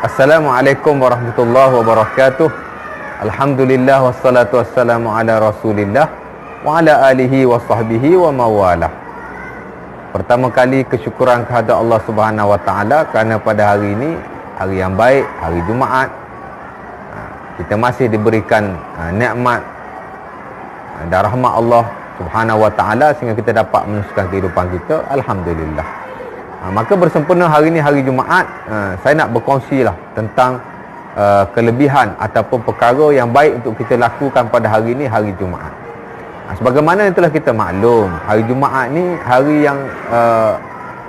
Assalamualaikum warahmatullahi wabarakatuh. Alhamdulillah wassalatu wassalamu ala Rasulillah wa ala alihi wa sahbihi wa mawalah. Pertama kali kesyukuran kehadrat Allah Subhanahu wa taala kerana pada hari ini, hari yang baik, hari Jumaat, kita masih diberikan nikmat dan rahmat Allah Subhanahu wa taala sehingga kita dapat meneruskan kehidupan kita. Alhamdulillah. Maka bersempena hari ini hari Jumaat, saya nak berkongsi lah tentang kelebihan ataupun perkara yang baik untuk kita lakukan pada hari ini hari Jumaat. Sebagaimana yang telah kita maklum, hari Jumaat ni hari yang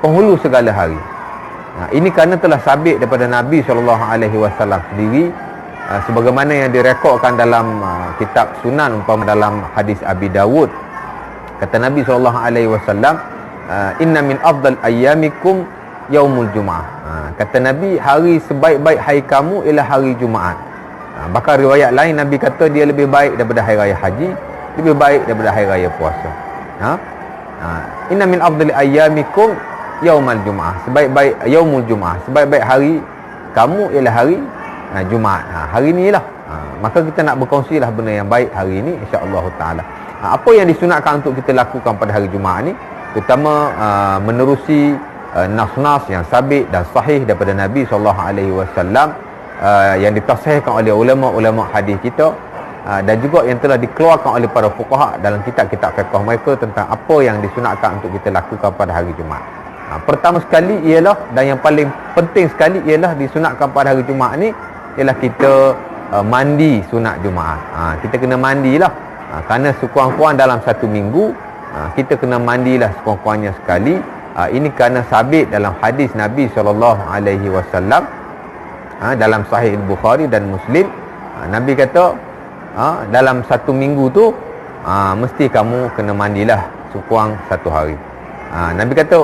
penghulu segala hari. Ini kerana telah sabit daripada Nabi SAW sendiri, sebagaimana yang direkodkan dalam kitab Sunan, umpama dalam hadis Abi Dawud. Kata Nabi SAW, inna min afdal ayyamikum yaumul Jumaah. Kata Nabi, hari sebaik-baik hari kamu ialah hari Jumaat. Bahkan riwayat lain Nabi kata dia lebih baik daripada hari raya haji, lebih baik daripada hari raya puasa. Inna min afdal ayyamikum yaumul Jumaah. Sebaik-baik yaumul Jumaah, sebaik-baik hari kamu ialah hari Jumaat. Hari inilah. Maka kita nak berkongsilah benda yang baik hari ini insya-Allah taala. Apa yang disunatkan untuk kita lakukan pada hari Jumaat ni? Terutama menerusi nas-nas yang sabit dan sahih daripada Nabi SAW, yang ditasihkan oleh ulama-ulama hadis kita, dan juga yang telah dikeluarkan oleh para fuqaha dalam kitab-kitab fiqh mereka tentang apa yang disunatkan untuk kita lakukan pada hari Jumaat. Pertama sekali ialah, dan yang paling penting sekali ialah disunatkan pada hari Jumaat ni ialah kita mandi sunat Jumaat. Kita kena mandilah, kerana sekurang-kurang dalam satu minggu kita kena mandilah sekurang-kurangnya sekali. Ini kerana sabit dalam hadis Nabi SAW, dalam Sahih Bukhari dan Muslim. Nabi kata dalam satu minggu tu mesti kamu kena mandilah sekurang satu hari. Nabi kata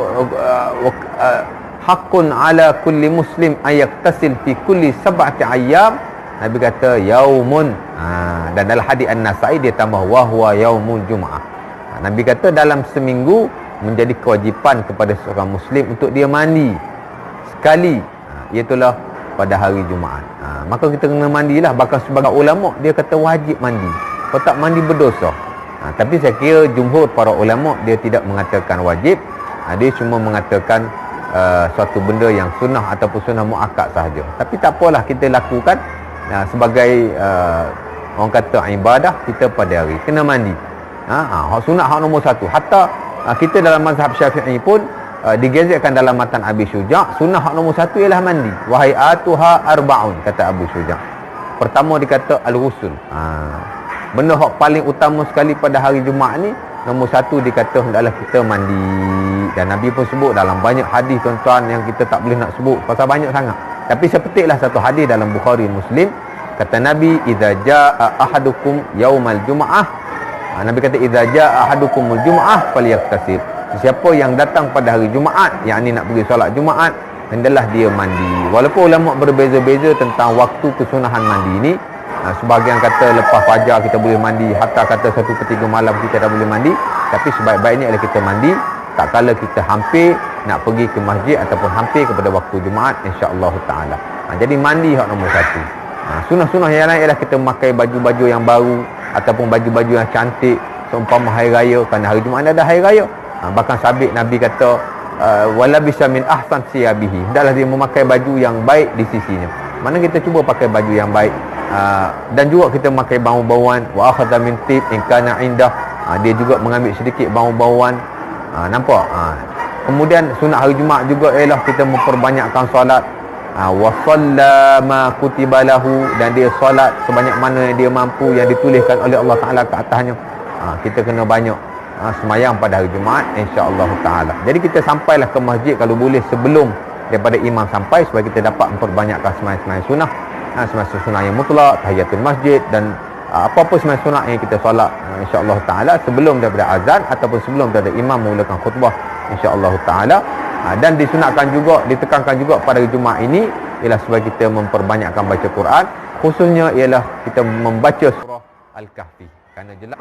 haqqun ala kulli muslim ayaktasil fi kulli sab'ati ayyam. Nabi kata yaumun, dan dalam hadis An-Nasa'i dia tambah wa huwa yaumul Jumaah. Nabi kata dalam seminggu menjadi kewajipan kepada seorang Muslim untuk dia mandi sekali, iaitulah pada hari Jumaat. Maka kita kena mandilah. Bahkan sebagai ulama dia kata wajib mandi, kalau tak mandi berdosa. Tapi saya kira jumhur para ulama dia tidak mengatakan wajib, dia cuma mengatakan suatu benda yang sunnah ataupun sunnah muakkad sahaja. Tapi tak apalah, kita lakukan sebagai orang kata ibadah kita pada hari kena mandi. Hak sunat hak nombor satu. Hatta kita dalam mazhab Syafi'i pun digezetkan dalam matan Abi Syuja', sunnah hak nombor satu ialah mandi. Wahai atuha arba'un, kata Abu Syuja'. Pertama dikata al-ghusl. Benda hak paling utama sekali pada hari Jumaat ni, nombor satu dikata hendaklah kita mandi. Dan Nabi pun sebut dalam banyak hadis tuan-tuan yang kita tak boleh nak sebut pasal banyak sangat. Tapi sepetiklah satu hadis dalam Bukhari Muslim. Kata Nabi, idza jaa ahadukum yaumal Jumaah, Nabi kata idza jaa ahadukumul Jumaah falyaktasib. Siapa yang datang pada hari Jumaat, yang ni nak pergi solat Jumaat, hendaklah dia mandi. Walaupun ulama berbeza-beza tentang waktu kesunahan mandi ni. Sebahagian kata lepas fajar kita boleh mandi, hatta kata 1/3 malam kita dah boleh mandi. Tapi sebaik-baiknya adalah kita mandi tak kala kita hampir nak pergi ke masjid ataupun hampir kepada waktu Jumaat insya-Allah taala. Jadi mandi hak nombor satu. Sunah-sunah yang lain ialah kita memakai baju-baju yang baru ataupun baju-baju yang cantik seumpama hari raya, kerana hari Jumaat ada hari raya. Bahkan sabit Nabi kata wala bisa min ahsan siyabihi, hendaklah dia memakai baju yang baik di sisinya. Mana kita cuba pakai baju yang baik, dan juga kita memakai bau-bauan. Wa akhadha min tib in kana indah, dia juga mengambil sedikit bau-bauan. Nampak? Kemudian sunat hari Jumaat juga ialah kita memperbanyakkan solat. Wa shalla ma kutiba lahu, dan dia solat sebanyak mana yang dia mampu, yang dituliskan oleh Allah Taala ke atasnya. Kita kena banyak semayang pada hari Jumaat insya-Allah taala. Jadi kita sampailah ke masjid kalau boleh sebelum daripada imam sampai, supaya kita dapat memperbanyakkan sembahyang sunnah, sembahyang sunnah yang mutlak, tahiyatul masjid, dan apa-apa sembahyang sunnah yang kita solat insya-Allah taala sebelum daripada azan ataupun sebelum daripada imam memulakan khutbah insya-Allah taala. Dan disunatkan juga, ditekankan juga pada hari Jumaat ini ialah supaya kita memperbanyakkan baca Quran, khususnya ialah kita membaca surah Al-Kahfi, kerana jelas.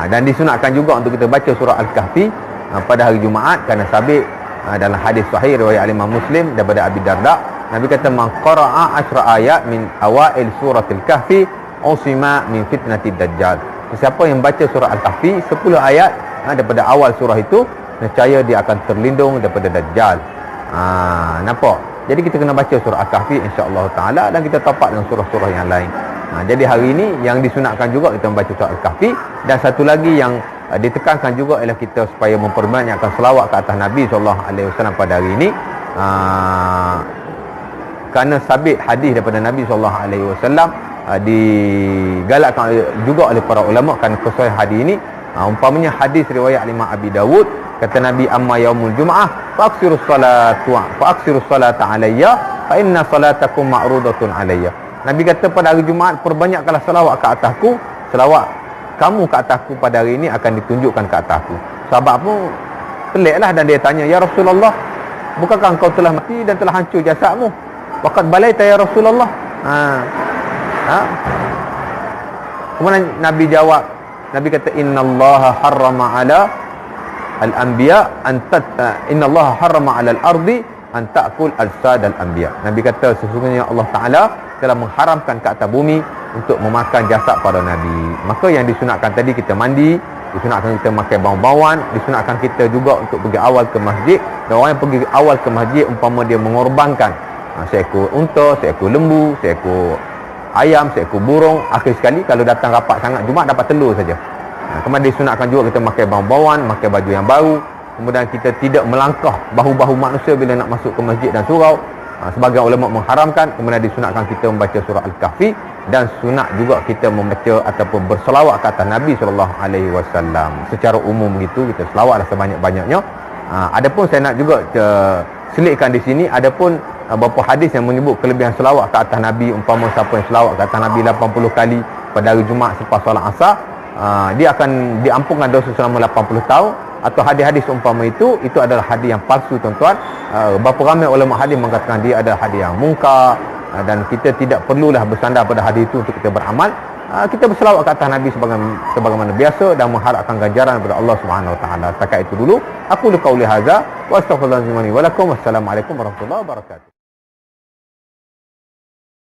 Dan disunatkan juga untuk kita baca surah Al-Kahfi pada hari Jumaat, kerana sabit dalam hadis sahih riwayat Imam Muslim daripada Abi Darda, Nabi kata man qara'a 10 ayat min awail suratil kahfi usima min fitnatid dajjal. Siapa yang baca surah Al-Kahfi 10 ayat daripada awal surah itu, nescaya dia akan terlindung daripada dajjal. Nampak? Jadi kita kena baca surah Al-Kahfi insya-Allah taala, dan kita tapak dengan surah-surah yang lain. Jadi hari ini yang disunatkan juga kita membaca surah Al-Kahfi, dan satu lagi yang ditekankan juga ialah kita supaya memperbanyakkan selawat ke atas Nabi SAW pada hari ini. Kerana sabit hadis daripada Nabi SAW, digalakkan juga oleh para ulama kerana kesahihan hadis ini. Umpamanya hadis riwayat Imam Abi Dawud, kata Nabi, amma yaumul jum'ah faaksirus salata alayya fa inna salatakum ma'rudatun alayya. Nabi kata pada hari Jumaat perbanyakkanlah selawat ke atasku, selawat kamu ke atasku pada hari ini akan ditunjukkan ke atasku. Sahabat pun peliklah dan dia tanya, ya Rasulullah, bukankah engkau telah mati dan telah hancur jasadmu? Waqad balaita ya Rasulullah. Kemudian Nabi jawab, Nabi kata, innallaha harrama ala al-anbiya innallaha harrama ala al-ardi an ta'kul al-sad al-anbiya. Nabi kata sesungguhnya Allah Taala telah mengharamkan ke atas bumi untuk memakan jasad para nabi. Maka yang disunatkan tadi kita mandi, disunatkan kita makan bau-bauan, disunatkan kita juga untuk pergi awal ke masjid. Dan orang yang pergi awal ke masjid umpama dia mengorbankan seekor unta, seekor lembu, seekor ayam, seekor burung, akhir sekali kalau datang rapat sangat Jumaat dapat telur saja. Kemudian disunatkan juga kita makan bau-bauan, makan baju yang baru. Kemudian kita tidak melangkah bahu-bahu manusia bila nak masuk ke masjid dan surau. Sebagian ulama mengharamkan. Kemudian disunatkan kita membaca surah Al-Kahfi, dan sunat juga kita membaca ataupun berselawat ke atas Nabi SAW. Secara umum begitu, kita selawatlah sebanyak-banyaknya. Adapun saya nak juga selitkan di sini, adapun beberapa hadis yang menyebut kelebihan selawat ke atas Nabi. Umpama siapa yang selawat ke atas Nabi 80 kali pada hari Jumaat selepas solat Asar, dia akan diampunkan dosa selama 80 tahun. Atau hadis-hadis umpama itu adalah hadis yang palsu, tuan-tuan. Berapa ramai ulama hadis mengatakan dia adalah hadis yang mungkar, dan kita tidak perlulah bersandar pada hadis itu untuk kita beramal. Kita berselawat ke atas Nabi sebagaimana biasa dan mengharapkan ganjaran daripada Allah Subhanahu Wa Taala. Setakat itu dulu. Aku qauli hadza wa astaghfirullahalazim wa lakum. Wassalamualaikum warahmatullahi wabarakatuh.